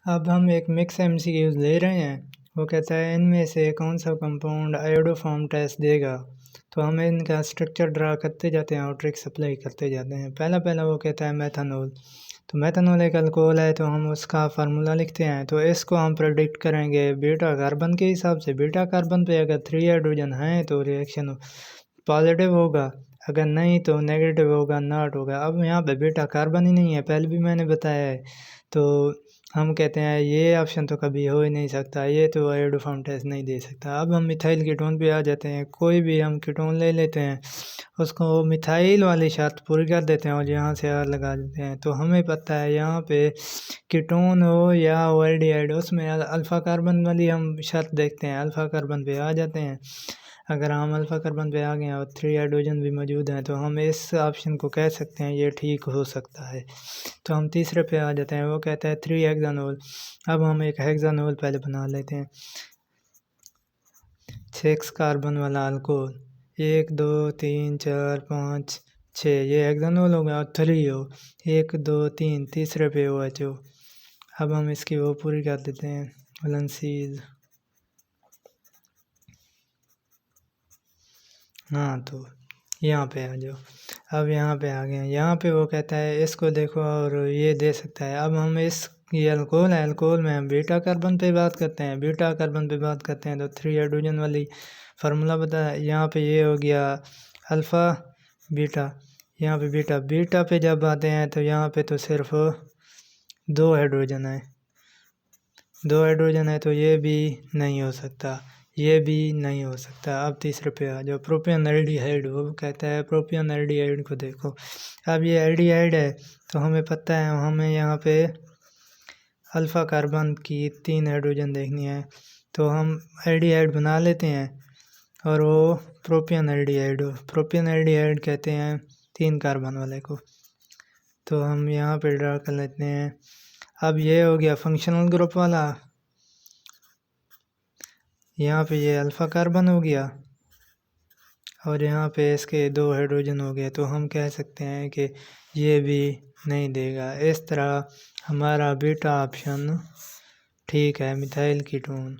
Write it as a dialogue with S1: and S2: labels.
S1: अब हम एक मिक्स एमसीक्यूज ले रहे हैं। वो कहता है इनमें से कौन सा कंपाउंड आयोडोफॉर्म टेस्ट देगा। तो हम इनका स्ट्रक्चर ड्रा करते जाते हैं और ट्रिक्स अप्लाई करते जाते हैं। पहला वो कहता है मेथनॉल। तो मेथनॉल एक अल्कोहल है, तो हम उसका फार्मूला लिखते हैं। तो इसको हम प्रेडिक्ट करेंगे बीटा कार्बन के हिसाब से। बीटा कार्बन पे अगर 3 हाइड्रोजन हैं तो रिएक्शन पॉजिटिव होगा, अगर नहीं तो नेगेटिव होगा, नॉट होगा। अब यहाँ पे बीटा कार्बन ही नहीं है, पहले भी मैंने बताया है। तो हम कहते हैं ये ऑप्शन तो कभी हो ही नहीं सकता, ये तो आयोडोफॉर्म टेस्ट नहीं दे सकता। अब हम मिथाइल कीटोन पे आ जाते हैं। कोई भी हम कीटोन ले लेते हैं, उसको मिथाइल वाली शर्त पूरी कर देते हैं और यहाँ से आर लगा देते हैं। तो हमें पता है यहाँ पे कीटोन हो या एल्डिहाइड, उसमें अल्फ़ा कार्बन वाली हम शर्त देखते हैं। अल्फ़ा कार्बन पे आ जाते हैं। अगर हम अल्फ़ा कार्बन पे आ गए और 3 हाइड्रोजन भी मौजूद हैं तो हम इस ऑप्शन को कह सकते हैं ये ठीक हो सकता है। तो हम तीसरे पे आ जाते हैं। वो कहता है 3 हेक्सानोल। अब हम एक हेक्सानोल पहले बना लेते हैं। 6 कार्बन वाला अल्कोहल, 1 2 3 4 5 6, ये हेक्सानोल हो गया। और 3 हो, 1 2 3, तीसरे पे OH हो। अब हम इसकी वो पूरी कर देते हैं, वैलेंसीज। हाँ, तो यहाँ पे आ जाओ। अब यहाँ पे आ गए। यहाँ पे वो कहता है इसको देखो और ये दे सकता है। अब हम ये अल्कोहल है, अल्कोहल में हम बीटा कार्बन पे बात करते हैं। बीटा कार्बन पे बात करते हैं तो 3 हाइड्रोजन वाली फार्मूला बताया। यहाँ पे ये हो गया अल्फ़ा बीटा, यहाँ पे बीटा। बीटा पे जब आते हैं तो यहाँ पे तो सिर्फ 2 हाइड्रोजन है, 2 हाइड्रोजन है, तो ये भी नहीं हो सकता, ये भी नहीं हो सकता। अब तीसरे पे आ जाओ, प्रोपियन एल्डिहाइड। वो कहता है प्रोपियन एल्डिहाइड को देखो। अब ये एल्डिहाइड है तो हमें पता है हमें यहाँ पे अल्फ़ा कार्बन की 3 हाइड्रोजन देखनी है। तो हम एल्डिहाइड बना लेते हैं और वो प्रोपियन एल्डिहाइड कहते हैं 3 कार्बन वाले को। तो हम यहाँ पे ड्रा कर लेते हैं। अब ये हो गया फंक्शनल ग्रुप वाला, यहाँ पे ये अल्फ़ा कार्बन हो गया और यहाँ पे इसके 2 हाइड्रोजन हो गए। तो हम कह सकते हैं कि ये भी नहीं देगा। इस तरह हमारा बीटा ऑप्शन ठीक है, मिथाइल कीटोन।